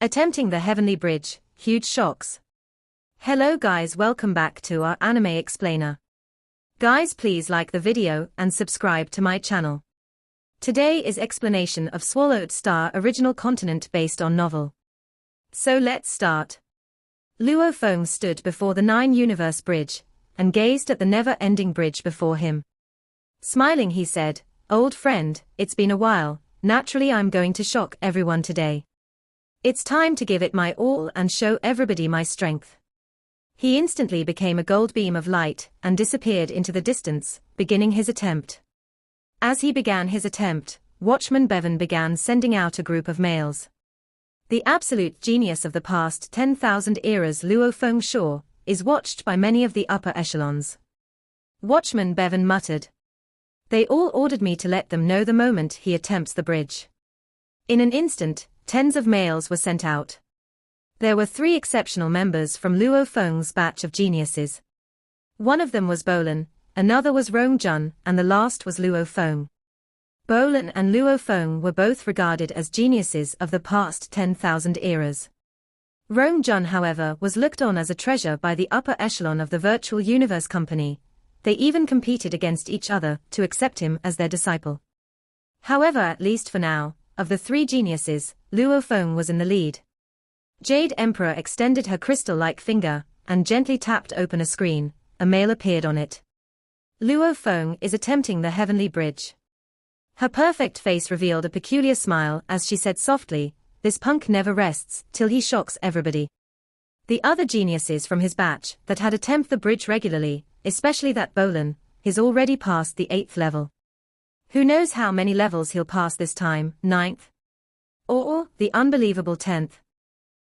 Attempting the heavenly bridge, huge shocks. Hello guys, welcome back to our anime explainer. Guys, please like the video and subscribe to my channel. Today is explanation of Swallowed Star original continent based on novel. So let's start. Luo Feng stood before the Nine-Universe Bridge and gazed at the never-ending bridge before him. Smiling he said, "Old friend, it's been a while, naturally I'm going to shock everyone today. It's time to give it my all and show everybody my strength." He instantly became a gold beam of light and disappeared into the distance, beginning his attempt. As he began his attempt, Watchman Bevan began sending out a group of males. The absolute genius of the past 10,000 eras, Luo Feng Shaw, is watched by many of the upper echelons. Watchman Bevan muttered. "They all ordered me to let them know the moment he attempts the bridge." In an instant, tens of males were sent out. There were 3 exceptional members from Luo Feng's batch of geniuses. One of them was Bolan, another was Rong Jun, and the last was Luo Feng. Bolan and Luo Feng were both regarded as geniuses of the past 10,000 eras. Rong Jun, however, was looked on as a treasure by the upper echelon of the Virtual Universe Company. They even competed against each other to accept him as their disciple. However, at least for now, of the 3 geniuses, Luo Feng was in the lead. Jade Emperor extended her crystal-like finger and gently tapped open a screen. A male appeared on it. Luo Feng is attempting the heavenly bridge. Her perfect face revealed a peculiar smile as she said softly, "This punk never rests till he shocks everybody." The other geniuses from his batch that had attempted the bridge regularly, especially that Bolan, is already past the 8th level. Who knows how many levels he'll pass this time, 9th? Or the unbelievable 10th?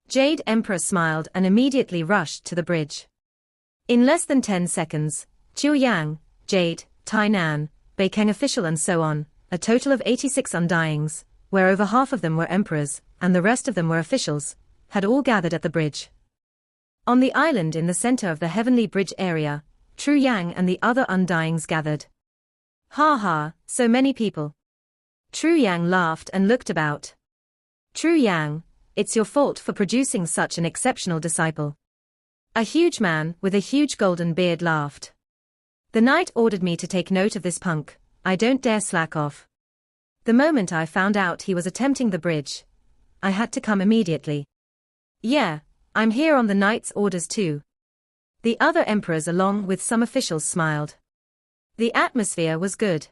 Jade Emperor smiled and immediately rushed to the bridge. In less than 10 seconds, Chiu Yang, Jade, Tai Nan, Beikeng official and so on, a total of 86 undyings, where over half of them were emperors, and the rest of them were officials, had all gathered at the bridge. On the island in the center of the heavenly bridge area, Tru Yang and the other undyings gathered. "Ha ha, so many people." Tru Yang laughed and looked about. "Tru Yang, it's your fault for producing such an exceptional disciple." A huge man with a huge golden beard laughed. "The knight ordered me to take note of this punk. I don't dare slack off. The moment I found out he was attempting the bridge, I had to come immediately. Yeah, I'm here on the knight's orders too." The other emperors along with some officials smiled. The atmosphere was good.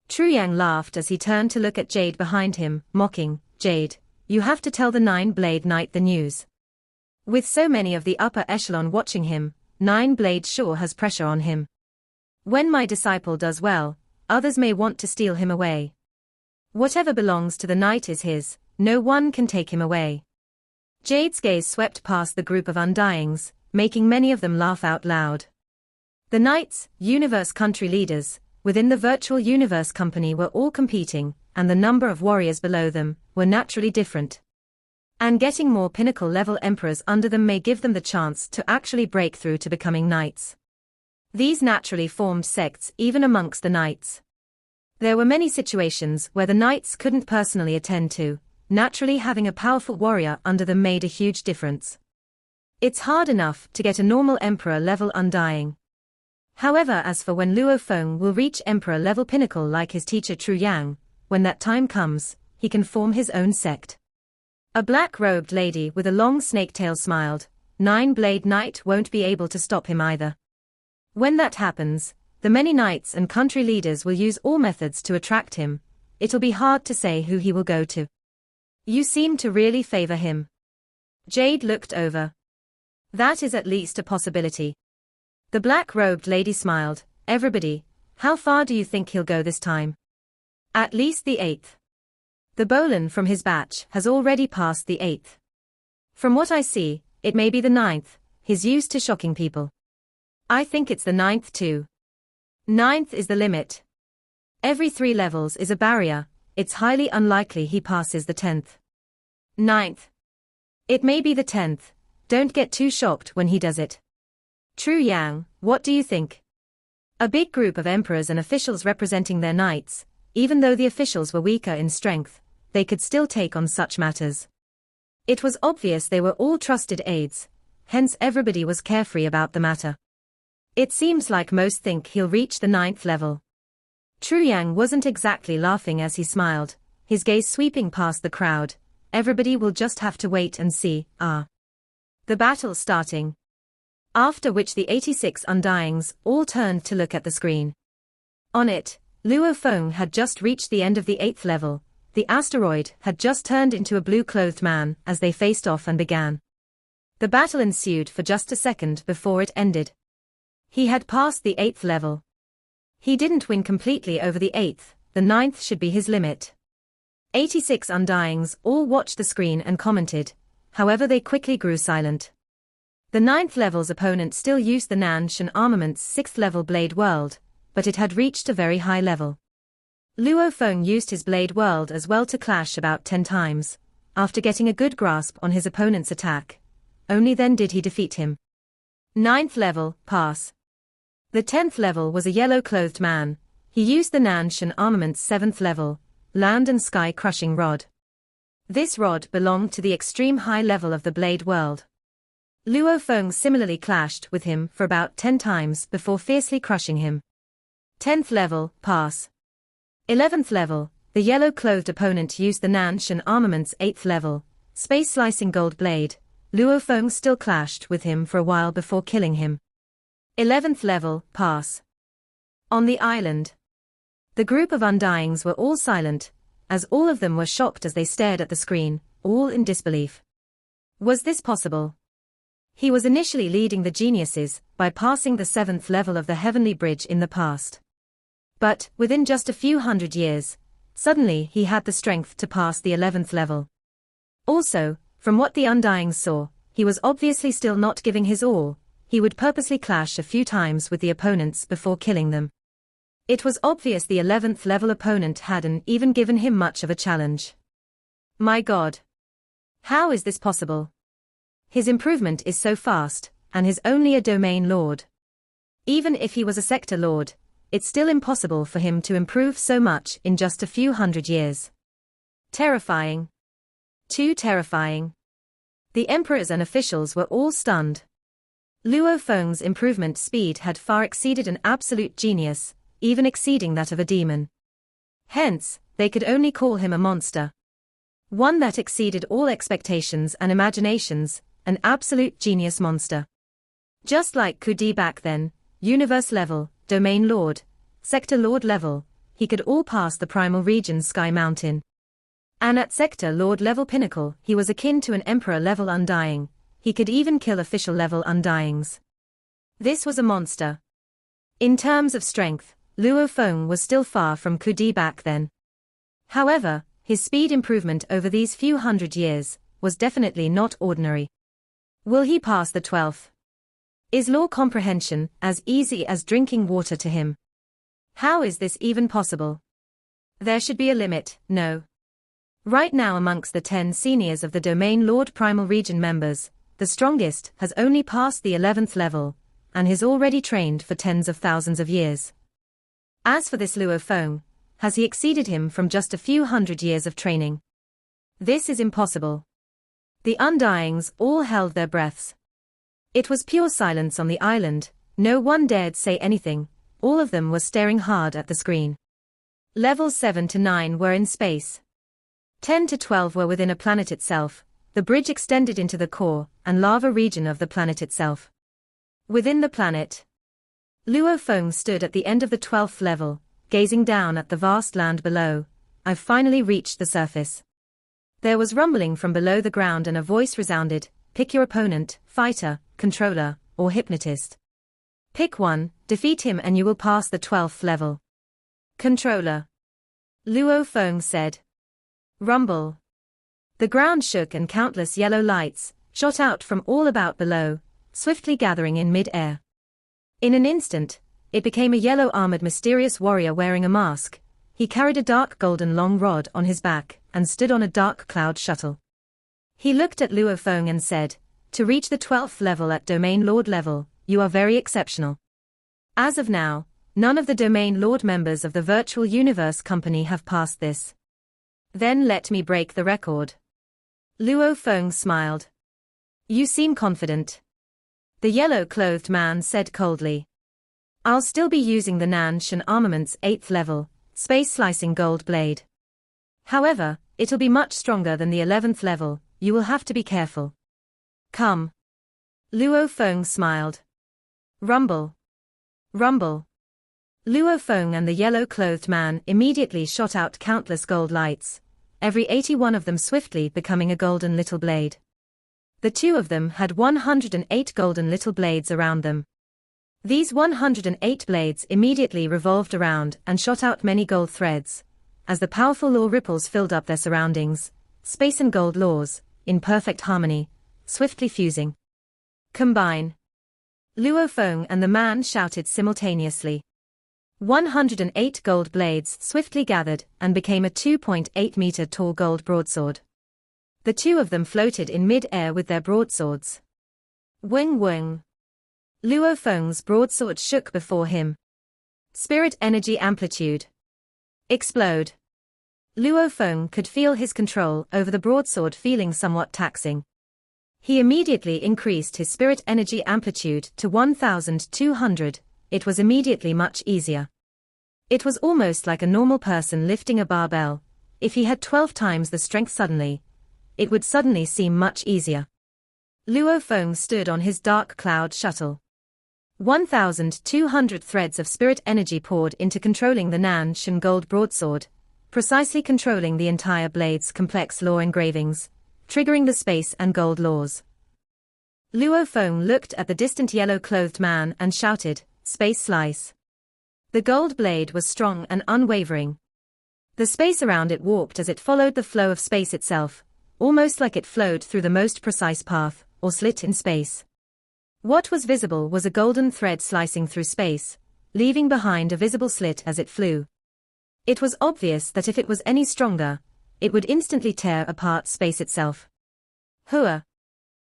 Tru Yang laughed as he turned to look at Jade behind him, mocking, "Jade, you have to tell the Nine-Blade Knight the news." With so many of the upper echelon watching him, Nine-Blade sure has pressure on him. When my disciple does well, others may want to steal him away. Whatever belongs to the knight is his, no one can take him away. Jade's gaze swept past the group of undyings, making many of them laugh out loud. The knights, universe country leaders, within the Virtual Universe Company were all competing, and the number of warriors below them were naturally different. And getting more pinnacle-level emperors under them may give them the chance to actually break through to becoming knights. These naturally formed sects even amongst the knights. There were many situations where the knights couldn't personally attend to, naturally having a powerful warrior under them made a huge difference. It's hard enough to get a normal emperor-level undying. However, as for when Luo Feng will reach emperor-level pinnacle like his teacher Tru Yang, when that time comes, he can form his own sect. A black-robed lady with a long snake tail smiled. Nine-Blade Knight won't be able to stop him either. When that happens, the many knights and country leaders will use all methods to attract him. It'll be hard to say who he will go to. You seem to really favor him. Jade looked over. That is at least a possibility. The black-robed lady smiled. Everybody, how far do you think he'll go this time? At least the 8th. The Bolan from his batch has already passed the 8th. From what I see, it may be the 9th, he's used to shocking people. I think it's the 9th too. 9th is the limit. Every 3 levels is a barrier, it's highly unlikely he passes the 10th. 9th. It may be the 10th, don't get too shocked when he does it. Tru Yang, what do you think? A big group of emperors and officials representing their knights, even though the officials were weaker in strength, they could still take on such matters. It was obvious they were all trusted aides, hence everybody was carefree about the matter. It seems like most think he'll reach the 9th level. Truyang wasn't exactly laughing as he smiled, his gaze sweeping past the crowd. Everybody will just have to wait and see. The battle starting. After which the 86 Undyings all turned to look at the screen. On it, Luo Feng had just reached the end of the 8th level. The asteroid had just turned into a blue-clothed man as they faced off and began. The battle ensued for just a second before it ended. He had passed the 8th level. He didn't win completely over the 8th, the 9th should be his limit. 86 Undyings all watched the screen and commented, however they quickly grew silent. The 9th level's opponent still used the Nanshan Armament's 6th level Blade World, but it had reached a very high level. Luo Feng used his Blade World as well to clash about 10 times, after getting a good grasp on his opponent's attack. Only then did he defeat him. 9th level, pass. The 10th level was a yellow-clothed man. He used the Nanshan Armament's 7th level, land and sky crushing rod. This rod belonged to the extreme high level of the Blade World. Luo Feng similarly clashed with him for about 10 times before fiercely crushing him. 10th level, pass. 11th level, the yellow-clothed opponent used the Nanshan Armament's 8th level, space-slicing gold blade. Luo Feng still clashed with him for a while before killing him. 11th level, pass. On the island. The group of Undyings were all silent, as all of them were shocked as they stared at the screen, all in disbelief. Was this possible? He was initially leading the geniuses by passing the 7th level of the Heavenly Bridge in the past. But, within just a few hundred years, suddenly he had the strength to pass the 11th level. Also, from what the Undyings saw, he was obviously still not giving his all. He would purposely clash a few times with the opponents before killing them. It was obvious the 11th level opponent hadn't even given him much of a challenge. My God! How is this possible? His improvement is so fast, and he's only a domain lord. Even if he was a sector lord, it's still impossible for him to improve so much in just a few hundred years. Terrifying. Too terrifying. The emperors and officials were all stunned. Luo Feng's improvement speed had far exceeded an absolute genius, even exceeding that of a demon. Hence, they could only call him a monster. One that exceeded all expectations and imaginations, an absolute genius monster. Just like Kudi back then, universe level, domain lord, sector lord level, he could all pass the primal region's sky mountain. And at sector lord level pinnacle, he was akin to an emperor level Undying. He could even kill official level Undyings. This was a monster. In terms of strength, Luo Feng was still far from Kudi back then. However, his speed improvement over these few hundred years was definitely not ordinary. Will he pass the 12th? Is law comprehension as easy as drinking water to him? How is this even possible? There should be a limit, no. Right now amongst the 10 seniors of the Domain Lord Primal Region members, the strongest has only passed the 11th level, and has already trained for tens of thousands of years. As for this Luo Feng, has he exceeded him from just a few hundred years of training? This is impossible. The Undyings all held their breaths. It was pure silence on the island, no one dared say anything, all of them were staring hard at the screen. Levels 7 to 9 were in space. 10 to 12 were within a planet itself, the bridge extended into the core and lava region of the planet itself. Within the planet, Luo Feng stood at the end of the 12th level, gazing down at the vast land below. I've finally reached the surface. There was rumbling from below the ground and a voice resounded, pick your opponent, fighter, controller, or hypnotist. Pick one, defeat him and you will pass the 12th level. Controller. Luo Feng said. Rumble. The ground shook and countless yellow lights shot out from all about below, swiftly gathering in mid-air. In an instant, it became a yellow-armored mysterious warrior wearing a mask. He carried a dark golden long rod on his back and stood on a dark cloud shuttle. He looked at Luo Feng and said, to reach the 12th level at Domain Lord level, you are very exceptional. As of now, none of the Domain Lord members of the Virtual Universe Company have passed this. Then let me break the record. Luo Feng smiled. You seem confident. The yellow-clothed man said coldly. I'll still be using the Nan Shan Armament's 8th level, space-slicing gold blade. However, it'll be much stronger than the 11th level, you will have to be careful. Come. Luo Feng smiled. Rumble. Rumble. Luo Feng and the yellow-clothed man immediately shot out countless gold lights, every 81 of them swiftly becoming a golden little blade. The two of them had 108 golden little blades around them. These 108 blades immediately revolved around and shot out many gold threads, as the powerful law ripples filled up their surroundings, space and gold laws, in perfect harmony, swiftly fusing. Combine. Luo Feng and the man shouted simultaneously. 108 gold blades swiftly gathered and became a 2.8-meter tall gold broadsword. The two of them floated in mid-air with their broadswords. Wing wing. Luo Feng's broadsword shook before him. Spirit energy amplitude. Explode. Luo Feng could feel his control over the broadsword feeling somewhat taxing. He immediately increased his spirit energy amplitude to 1,200, it was immediately much easier. It was almost like a normal person lifting a barbell. If he had 12 times the strength suddenly, it would suddenly seem much easier. Luo Feng stood on his dark cloud shuttle. 1,200 threads of spirit energy poured into controlling the Nan Shan gold broadsword, precisely controlling the entire blade's complex law engravings, triggering the space and gold laws. Luo Feng looked at the distant yellow-clothed man and shouted, Space slice. The gold blade was strong and unwavering. The space around it warped as it followed the flow of space itself, almost like it flowed through the most precise path, or slit in space. What was visible was a golden thread slicing through space, leaving behind a visible slit as it flew. It was obvious that if it was any stronger, it would instantly tear apart space itself. Hua.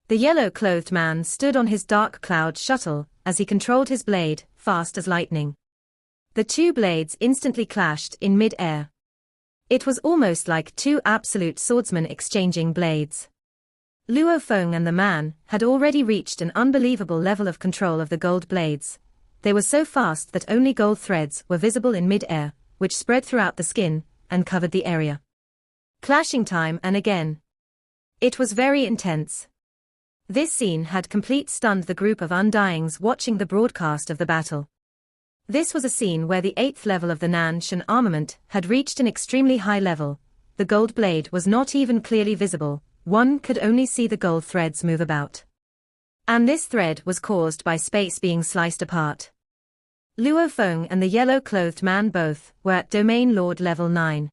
The yellow-clothed man stood on his dark cloud shuttle, as he controlled his blade, fast as lightning. The two blades instantly clashed in mid-air. It was almost like two absolute swordsmen exchanging blades. Luo Feng and the man had already reached an unbelievable level of control of the gold blades. They were so fast that only gold threads were visible in mid-air, which spread throughout the skin and covered the area. Clashing time and again. It was very intense. This scene had complete stunned the group of undyings watching the broadcast of the battle. This was a scene where the 8th level of the Nan Shan armament had reached an extremely high level. The gold blade was not even clearly visible, one could only see the gold threads move about. And this thread was caused by space being sliced apart. Luo Feng and the yellow-clothed man both were at Domain Lord level 9.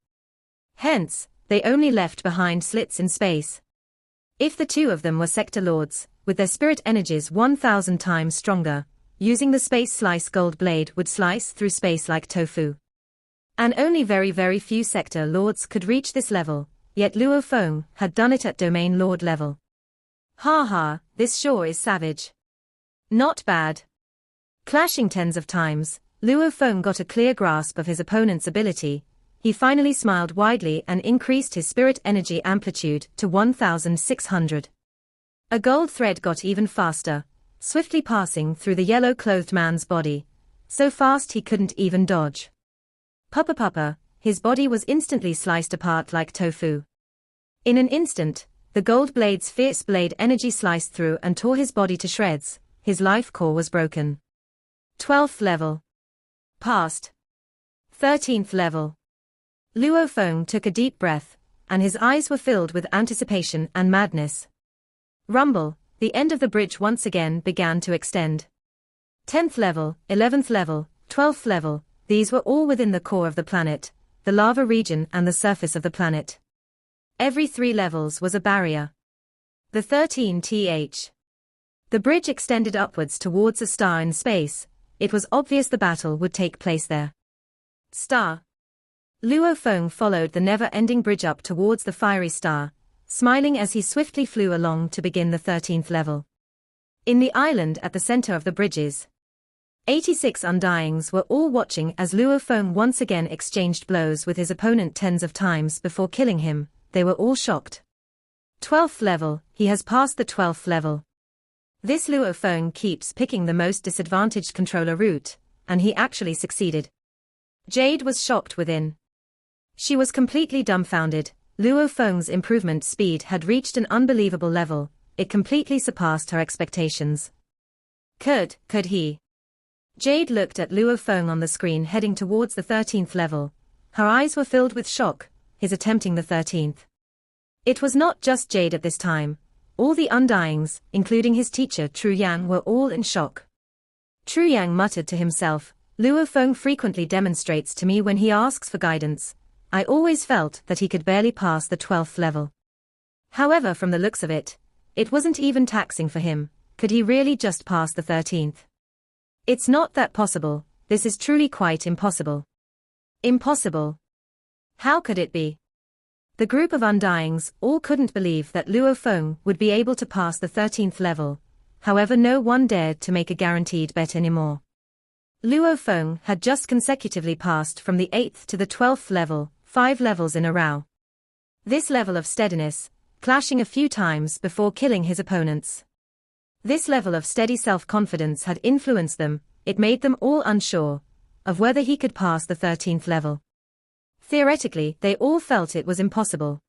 Hence, they only left behind slits in space. If the two of them were sector lords, with their spirit energies 1,000 times stronger, using the space slice gold blade would slice through space like tofu. And only very few sector lords could reach this level, yet Luo Feng had done it at Domain Lord level. Ha ha, this sure is savage. Not bad. Clashing tens of times, Luo Feng got a clear grasp of his opponent's ability. He finally smiled widely and increased his spirit energy amplitude to 1,600. A gold thread got even faster, swiftly passing through the yellow-clothed man's body, so fast he couldn't even dodge. Papa, his body was instantly sliced apart like tofu. In an instant, the gold blade's fierce blade energy sliced through and tore his body to shreds, his life core was broken. 12th level. Passed. 13th level. Luo Feng took a deep breath, and his eyes were filled with anticipation and madness. Rumble, the end of the bridge once again began to extend. 10th level, 11th level, 12th level, these were all within the core of the planet, the lava region and the surface of the planet. Every 3 levels was a barrier. The 13th. The bridge extended upwards towards a star in space. It was obvious the battle would take place there. Star. Luo Feng followed the never-ending bridge up towards the fiery star, smiling as he swiftly flew along to begin the 13th level. In the island at the center of the bridges, 86 undyings were all watching as Luo Feng once again exchanged blows with his opponent tens of times before killing him. They were all shocked. 12th level, he has passed the 12th level. This Luo Feng keeps picking the most disadvantaged controller route, and he actually succeeded. Jade was shocked within. She was completely dumbfounded. Luo Feng's improvement speed had reached an unbelievable level, it completely surpassed her expectations. Could he? Jade looked at Luo Feng on the screen heading towards the 13th level. Her eyes were filled with shock, his attempting the 13th. It was not just Jade at this time. All the Undyings, including his teacher Tru Yang, were all in shock. Tru Yang muttered to himself, Luo Feng frequently demonstrates to me when he asks for guidance. I always felt that he could barely pass the 12th level. However, from the looks of it, it wasn't even taxing for him. Could he really just pass the 13th? It's not that possible, this is truly quite impossible. Impossible. How could it be? The group of Undyings all couldn't believe that Luo Feng would be able to pass the 13th level, however no one dared to make a guaranteed bet anymore. Luo Feng had just consecutively passed from the 8th to the 12th level, 5 levels in a row. This level of steadiness, clashing a few times before killing his opponents. This level of steady self-confidence had influenced them, it made them all unsure of whether he could pass the 13th level. Theoretically, they all felt it was impossible.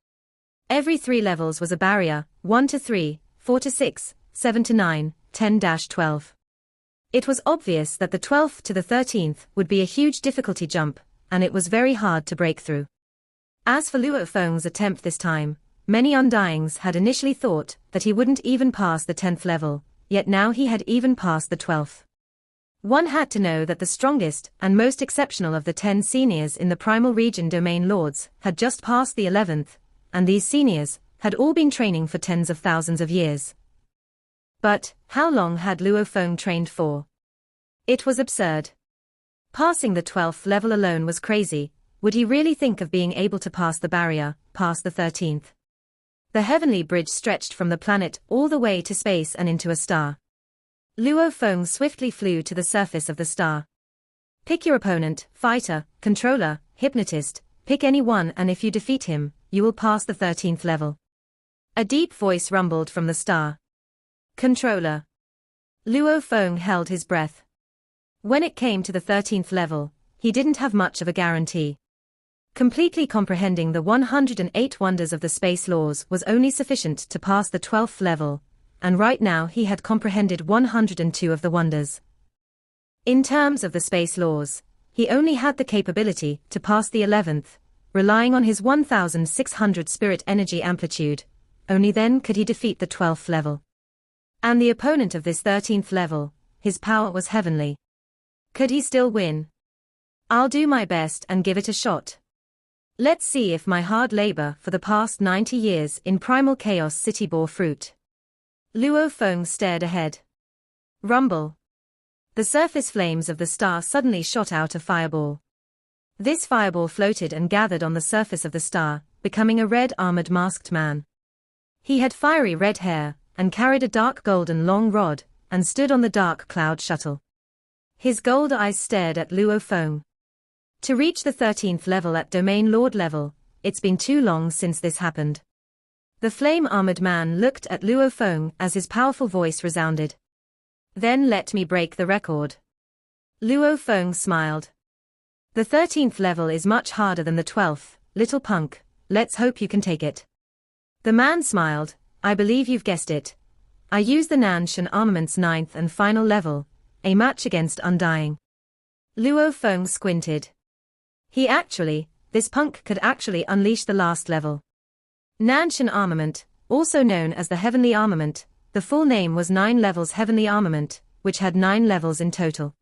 Every 3 levels was a barrier, 1 to 3, 4 to 6, 7 to 9, 10-12. It was obvious that the 12th to the 13th would be a huge difficulty jump, and it was very hard to break through. As for Luo Feng's attempt this time, many Undyings had initially thought that he wouldn't even pass the 10th level, yet now he had even passed the 12th. One had to know that the strongest and most exceptional of the 10 seniors in the Primal Region Domain Lords had just passed the 11th, and these seniors had all been training for tens of thousands of years. But, how long had Luo Feng trained for? It was absurd. Passing the 12th level alone was crazy. Would he really think of being able to pass the barrier, past the 13th? The heavenly bridge stretched from the planet all the way to space and into a star. Luo Feng swiftly flew to the surface of the star. Pick your opponent, fighter, controller, hypnotist, pick any one, and if you defeat him, you will pass the 13th level. A deep voice rumbled from the star. Controller. Luo Feng held his breath. When it came to the 13th level, he didn't have much of a guarantee. Completely comprehending the 108 wonders of the space laws was only sufficient to pass the 12th level, and right now he had comprehended 102 of the wonders. In terms of the space laws, he only had the capability to pass the 11th, relying on his 1,600 spirit energy amplitude. Only then could he defeat the 12th level. And the opponent of this 13th level, his power was heavenly. Could he still win? I'll do my best and give it a shot. Let's see if my hard labor for the past 90 years in Primal Chaos City bore fruit. Luo Feng stared ahead. Rumble. The surface flames of the star suddenly shot out a fireball. This fireball floated and gathered on the surface of the star, becoming a red armored masked man. He had fiery red hair, and carried a dark golden long rod, and stood on the dark cloud shuttle. His gold eyes stared at Luo Feng. To reach the 13th level at Domain Lord level, it's been too long since this happened. The flame-armored man looked at Luo Feng as his powerful voice resounded. Then let me break the record. Luo Feng smiled. The 13th level is much harder than the 12th, little punk, let's hope you can take it. The man smiled, I believe you've guessed it. I use the Nanshan Armament's 9th and final level, a match against Undying. Luo Feng squinted. This punk could actually unleash the last level. Nanshan Armament, also known as the Heavenly Armament, the full name was 9 levels Heavenly Armament, which had 9 levels in total.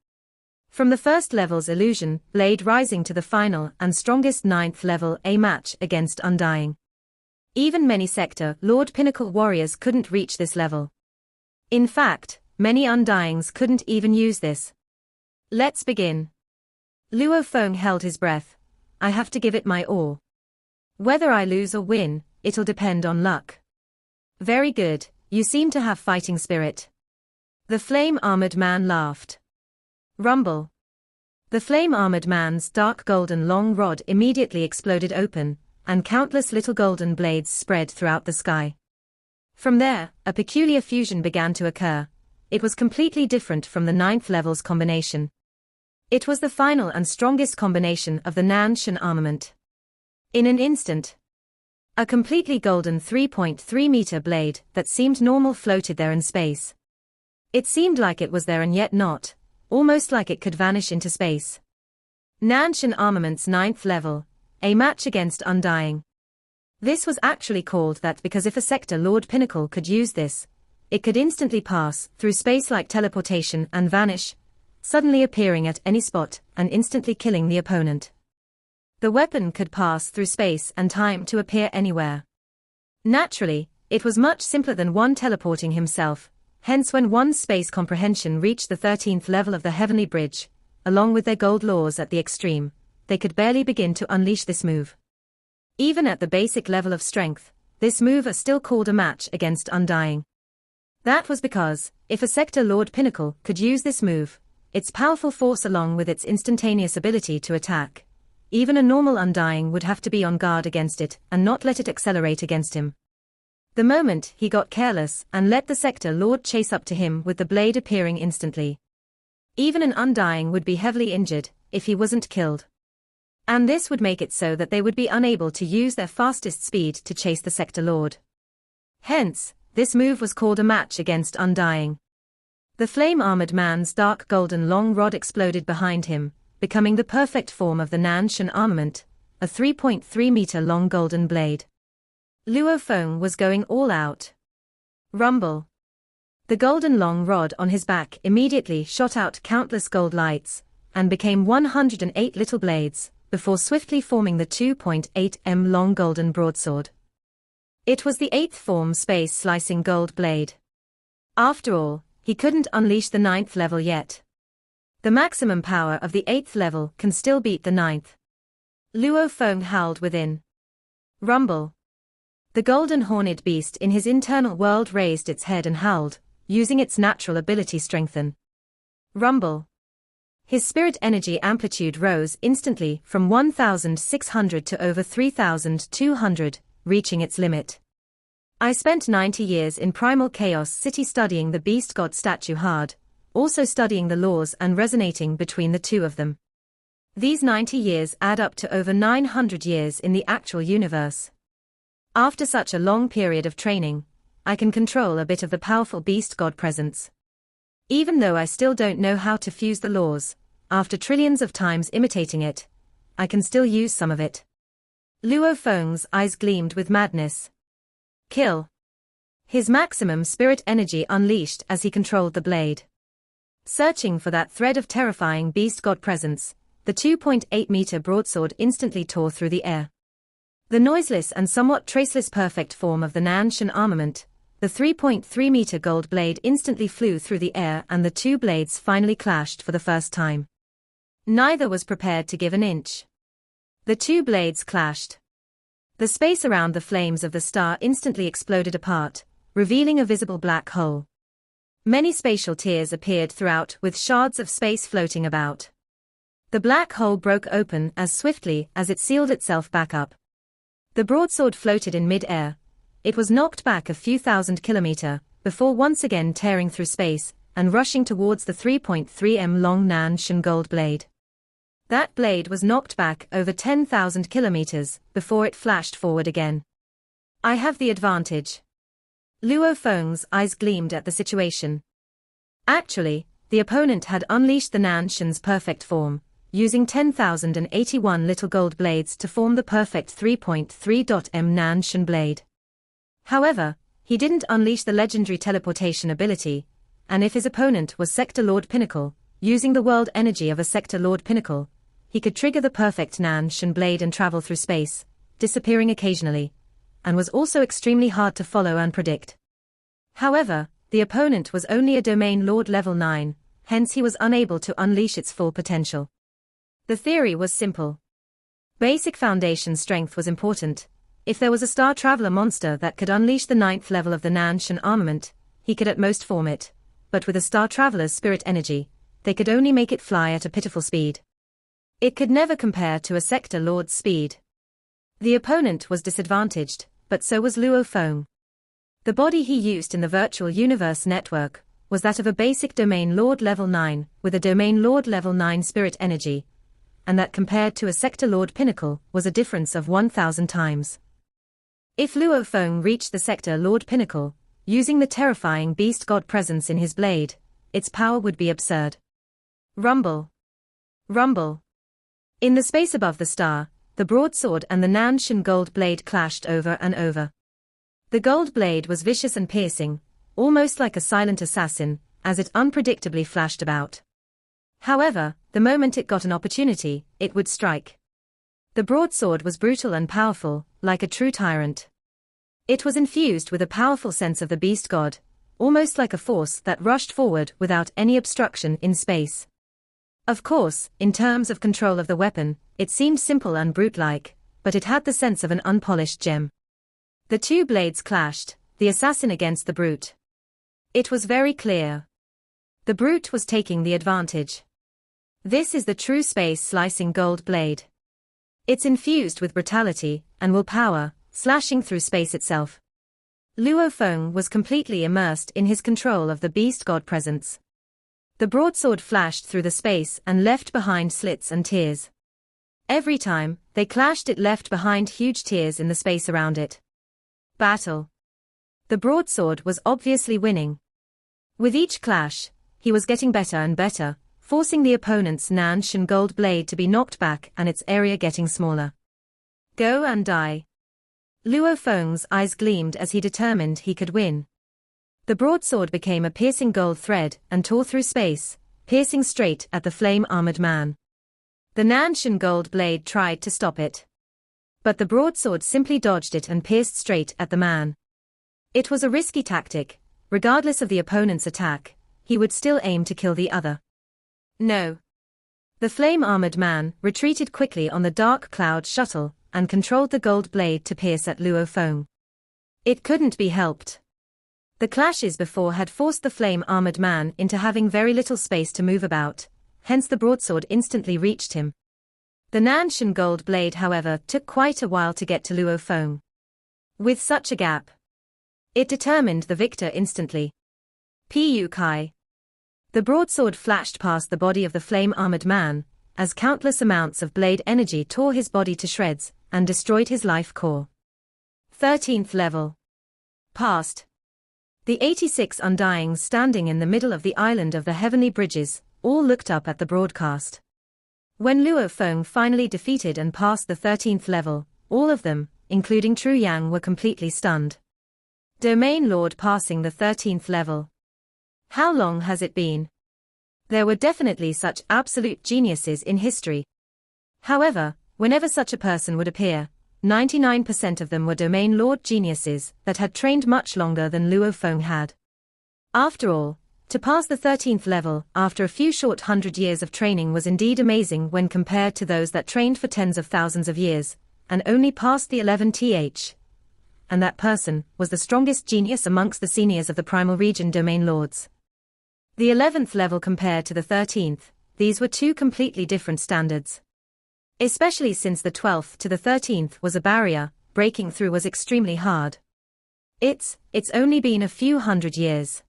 From the first level's illusion, blade rising to the final and strongest 9th level, a match against Undying. Even many Sector Lord Pinnacle warriors couldn't reach this level. In fact, many Undyings couldn't even use this. Let's begin. Luo Feng held his breath. I have to give it my all. Whether I lose or win, it'll depend on luck. Very good, you seem to have fighting spirit. The flame-armored man laughed. Rumble. The flame-armored man's dark golden long rod immediately exploded open, and countless little golden blades spread throughout the sky. From there, a peculiar fusion began to occur. It was completely different from the 9th level's combination. It was the final and strongest combination of the Nanshan armament. In an instant, a completely golden 3.3-meter blade that seemed normal floated there in space. It seemed like it was there and yet not, almost like it could vanish into space. Nanshan armament's 9th level, a match against Undying. This was actually called that because if a Sector Lord Pinnacle could use this, it could instantly pass through space like teleportation and vanish, suddenly appearing at any spot and instantly killing the opponent. The weapon could pass through space and time to appear anywhere. Naturally, it was much simpler than one teleporting himself, hence when one's space comprehension reached the 13th level of the Heavenly Bridge, along with their gold laws at the extreme, they could barely begin to unleash this move. Even at the basic level of strength, this move is still called a match against Undying. That was because, if a Sector Lord Pinnacle could use this move, its powerful force along with its instantaneous ability to attack, even a normal Undying would have to be on guard against it and not let it accelerate against him. The moment he got careless and let the Sector Lord chase up to him with the blade appearing instantly, even an Undying would be heavily injured if he wasn't killed. And this would make it so that they would be unable to use their fastest speed to chase the Sector Lord. Hence, this move was called a match against Undying. The flame-armored man's dark golden long rod exploded behind him, becoming the perfect form of the Nanshan armament, a 3.3-meter long golden blade. Luo Feng was going all out. Rumble. The golden long rod on his back immediately shot out countless gold lights, and became 108 little blades, before swiftly forming the 2.8 m long golden broadsword. It was the 8th form space-slicing gold blade. After all, he couldn't unleash the 9th level yet. The maximum power of the 8th level can still beat the 9th. Luo Feng howled within. Rumble. The golden horned beast in his internal world raised its head and howled, using its natural ability strengthen. Rumble. His spirit energy amplitude rose instantly from 1,600 to over 3,200, reaching its limit. I spent 90 years in Primal Chaos City studying the Beast God statue hard, also studying the laws and resonating between the two of them. These 90 years add up to over 900 years in the actual universe. After such a long period of training, I can control a bit of the powerful Beast God presence. Even though I still don't know how to fuse the laws, after trillions of times imitating it, I can still use some of it. Luo Feng's eyes gleamed with madness. Kill. His maximum spirit energy unleashed as he controlled the blade. Searching for that thread of terrifying Beast God presence, the 2.8-meter broadsword instantly tore through the air. The noiseless and somewhat traceless perfect form of the Nanshan armament, the 3.3-meter gold blade instantly flew through the air and the two blades finally clashed for the first time. Neither was prepared to give an inch. The two blades clashed. The space around the flames of the star instantly exploded apart, revealing a visible black hole. Many spatial tears appeared throughout with shards of space floating about. The black hole broke open as swiftly as it sealed itself back up. The broadsword floated in mid-air. It was knocked back a few thousand kilometers, before once again tearing through space, and rushing towards the 3.3 m long Nanshan gold blade. That blade was knocked back over 10,000 kilometers, before it flashed forward again. I have the advantage. Luo Feng's eyes gleamed at the situation. Actually, the opponent had unleashed the Nanshan's perfect form, using 10,081 little gold blades to form the perfect 3.3 m Nanshan blade. However, he didn't unleash the legendary teleportation ability, and if his opponent was Sector Lord Pinnacle, using the world energy of a Sector Lord Pinnacle, he could trigger the perfect Nanshan blade and travel through space, disappearing occasionally, and was also extremely hard to follow and predict. However, the opponent was only a Domain Lord level 9, hence he was unable to unleash its full potential. The theory was simple. Basic foundation strength was important. If there was a Star Traveler monster that could unleash the 9th level of the Nanshan armament, he could at most form it, but with a Star Traveler's spirit energy, they could only make it fly at a pitiful speed. It could never compare to a Sector Lord's speed. The opponent was disadvantaged, but so was Luo Feng. The body he used in the virtual universe network was that of a basic Domain Lord Level 9, with a Domain Lord Level 9 spirit energy, and that compared to a Sector Lord Pinnacle was a difference of 1,000 times. If Luo Feng reached the Sector Lord Pinnacle, using the terrifying beast god presence in his blade, its power would be absurd. Rumble. Rumble. In the space above the star, the broadsword and the Nanshan gold blade clashed over and over. The gold blade was vicious and piercing, almost like a silent assassin, as it unpredictably flashed about. However, the moment it got an opportunity, it would strike. The broadsword was brutal and powerful, like a true tyrant. It was infused with a powerful sense of the beast god, almost like a force that rushed forward without any obstruction in space. Of course, in terms of control of the weapon, it seemed simple and brute-like, but it had the sense of an unpolished gem. The two blades clashed, the assassin against the brute. It was very clear. The brute was taking the advantage. This is the true space-slicing gold blade. It's infused with brutality and willpower, slashing through space itself. Luo Feng was completely immersed in his control of the beast god presence. The broadsword flashed through the space and left behind slits and tears. Every time they clashed, it left behind huge tears in the space around it. Battle. The broadsword was obviously winning. With each clash, he was getting better and better, forcing the opponent's Nanshan gold blade to be knocked back and its area getting smaller. Go and die. Luo Feng's eyes gleamed as he determined he could win. The broadsword became a piercing gold thread and tore through space, piercing straight at the flame-armored man. The Nanshan gold blade tried to stop it. But the broadsword simply dodged it and pierced straight at the man. It was a risky tactic. Regardless of the opponent's attack, he would still aim to kill the other. No. The flame-armored man retreated quickly on the dark cloud shuttle and controlled the gold blade to pierce at Luo Feng. It couldn't be helped. The clashes before had forced the flame-armored man into having very little space to move about, hence the broadsword instantly reached him. The Nanshan gold blade, however, took quite a while to get to Luo Feng. With such a gap, it determined the victor instantly. Pu Kai. The broadsword flashed past the body of the flame-armored man, as countless amounts of blade energy tore his body to shreds and destroyed his life core. 13th level. Past. The 86 Undyings standing in the middle of the island of the heavenly bridges, all looked up at the broadcast. When Luo Feng finally defeated and passed the 13th level, all of them, including Tru Yang, were completely stunned. Domain Lord passing the 13th level. How long has it been? There were definitely such absolute geniuses in history. However, whenever such a person would appear, 99% of them were Domain Lord geniuses that had trained much longer than Luo Feng had. After all, to pass the 13th level after a few short 100 years of training was indeed amazing when compared to those that trained for tens of thousands of years, and only passed the 11th. And that person was the strongest genius amongst the seniors of the Primal Region Domain Lords. The 11th level compared to the 13th, these were two completely different standards. Especially since the 12th to the 13th was a barrier, breaking through was extremely hard. It's only been a few hundred years.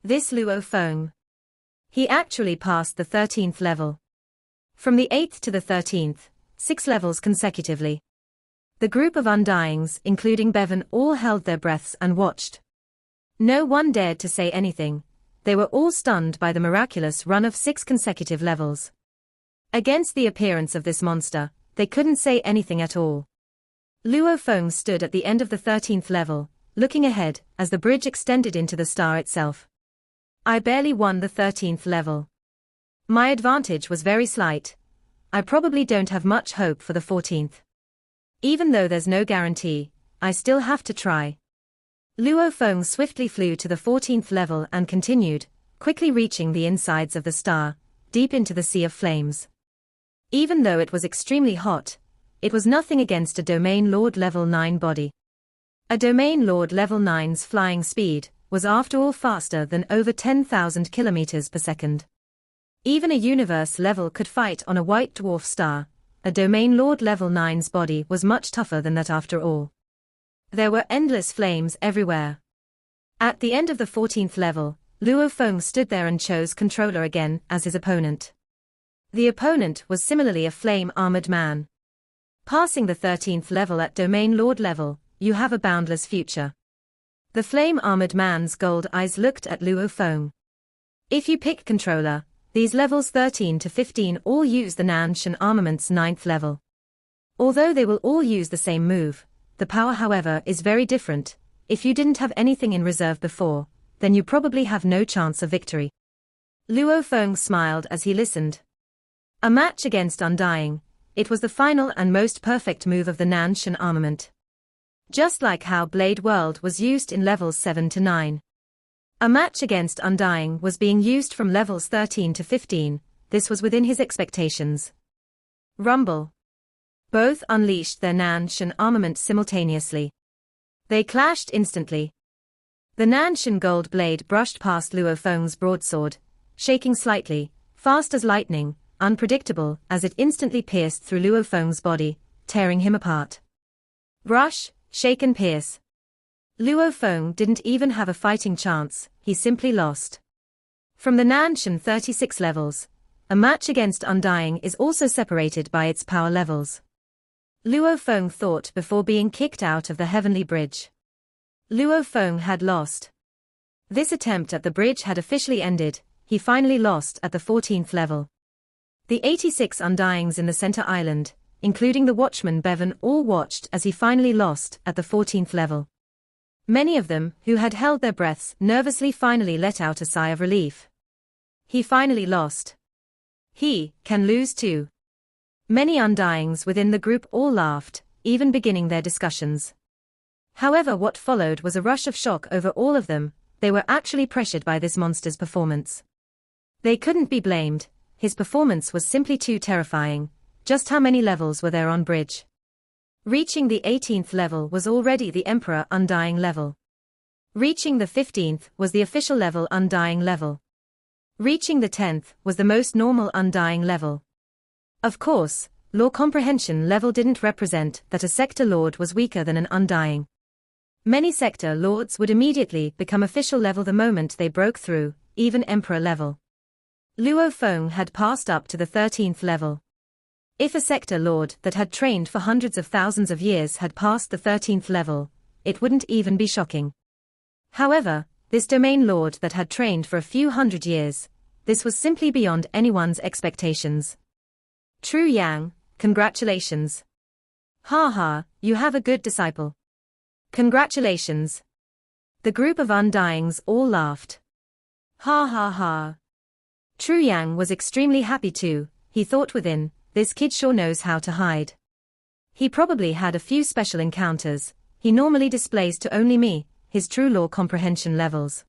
This Luo Feng. He actually passed the 13th level. From the 8th to the 13th, 6 levels consecutively. The group of Undyings, including Bevan, all held their breaths and watched. No one dared to say anything. They were all stunned by the miraculous run of 6 consecutive levels. Against the appearance of this monster, they couldn't say anything at all. Luo Feng stood at the end of the 13th level, looking ahead as the bridge extended into the star itself. I barely won the 13th level. My advantage was very slight. I probably don't have much hope for the 14th. Even though there's no guarantee, I still have to try. Luo Feng swiftly flew to the 14th level and continued, quickly reaching the insides of the star, deep into the sea of flames. Even though it was extremely hot, it was nothing against a Domain Lord Level 9 body. A Domain Lord Level 9's flying speed was after all faster than over 10,000 kilometers per second. Even a universe level could fight on a white dwarf star. A Domain Lord Level 9's body was much tougher than that after all. There were endless flames everywhere, At the end of the 14th level, Luo Feng stood there and chose Controller again as his opponent. The opponent was similarly a flame-armored man. Passing the 13th level at Domain Lord level, you have a boundless future. The flame-armored man's gold eyes looked at Luo Feng. If you pick Controller, these levels 13 to 15 all use the Nanshan armament's 9th level. Although they will all use the same move, the power however is very different. If you didn't have anything in reserve before, then you probably have no chance of victory. Luo Feng smiled as he listened. A match against Undying, it was the final and most perfect move of the Nanshan armament. Just like how Blade World was used in levels 7 to 9. A match against Undying was being used from levels 13 to 15, this was within his expectations. Rumble. Both unleashed their Nanshan armament simultaneously. They clashed instantly. The Nanshan gold blade brushed past Luo Feng's broadsword, shaking slightly, fast as lightning, unpredictable as it instantly pierced through Luo Feng's body, tearing him apart. Brush, shake and pierce. Luo Feng didn't even have a fighting chance, he simply lost. From the Nanshan 36 levels, a match against Undying is also separated by its power levels. Luo Feng thought before being kicked out of the Heavenly Bridge. Luo Feng had lost. This attempt at the bridge had officially ended, he finally lost at the 14th level. The 86 Undyings in the center island, including the watchman Bevan, all watched as he finally lost at the 14th level. Many of them, who had held their breaths nervously, finally let out a sigh of relief. He finally lost. He can lose too. Many Undyings within the group all laughed, even beginning their discussions. However, what followed was a rush of shock over all of them. They were actually pressured by this monster's performance. They couldn't be blamed, his performance was simply too terrifying. Just how many levels were there on bridge? Reaching the 18th level was already the Emperor Undying level. Reaching the 15th was the official level Undying level. Reaching the 10th was the most normal Undying level. Of course, law comprehension level didn't represent that a sector lord was weaker than an Undying. Many sector lords would immediately become official level the moment they broke through, even Emperor level. Luo Feng had passed up to the 13th level. If a sector lord that had trained for hundreds of thousands of years had passed the 13th level, it wouldn't even be shocking. However, this domain lord that had trained for a few hundred years, this was simply beyond anyone's expectations. True Yang, congratulations. Ha ha, you have a good disciple. Congratulations. The group of Undyings all laughed. Ha ha ha. True Yang was extremely happy too, he thought within, this kid sure knows how to hide. He probably had a few special encounters, he normally displays to only me, his true law comprehension levels.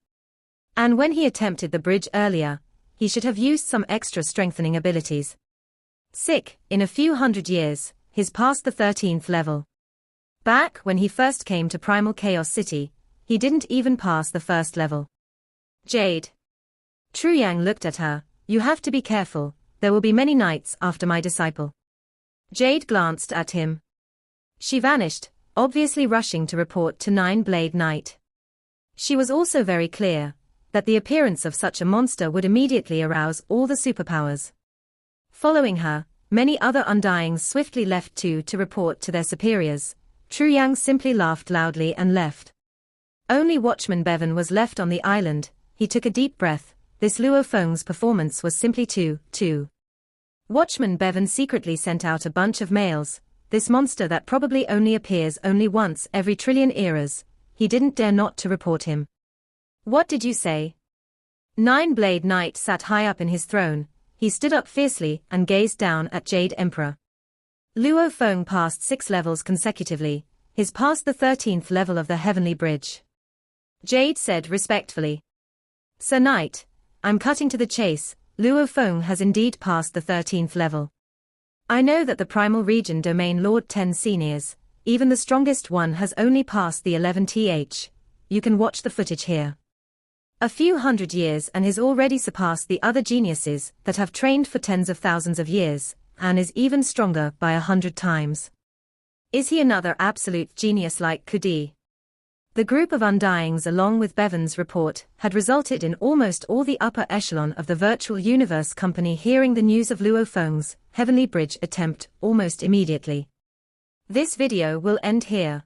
And when he attempted the bridge earlier, he should have used some extra strengthening abilities. Sick, in a few hundred years, he's past the 13th level. Back when he first came to Primal Chaos City, he didn't even pass the first level. Jade. True Yang looked at her, you have to be careful, there will be many nights after my disciple. Jade glanced at him. She vanished, obviously rushing to report to Nine-Blade Knight. She was also very clear that the appearance of such a monster would immediately arouse all the superpowers. Following her, many other Undyings swiftly left too to report to their superiors. True Yang simply laughed loudly and left. Only Watchman Bevan was left on the island, he took a deep breath, this Luo Feng's performance was simply too. Watchman Bevan secretly sent out a bunch of mails, this monster that probably only appears only once every trillion eras, he didn't dare not to report him. What did you say? Nine-Blade Knight sat high up in his throne, he stood up fiercely and gazed down at Jade Emperor. Luo Feng passed 6 levels consecutively, he's past the 13th level of the Heavenly Bridge. Jade said respectfully. Sir Knight, I'm cutting to the chase, Luo Feng has indeed passed the 13th level. I know that the Primal Region Domain Lord 10 Seniors, even the strongest one has only passed the 11th. You can watch the footage here. A few hundred years and has already surpassed the other geniuses that have trained for tens of thousands of years, and is even stronger by 100 times. Is he another absolute genius like Kudi? The group of undyings along with Bevan's report had resulted in almost all the upper echelon of the virtual universe company hearing the news of Luo Feng's heavenly bridge attempt almost immediately. This video will end here.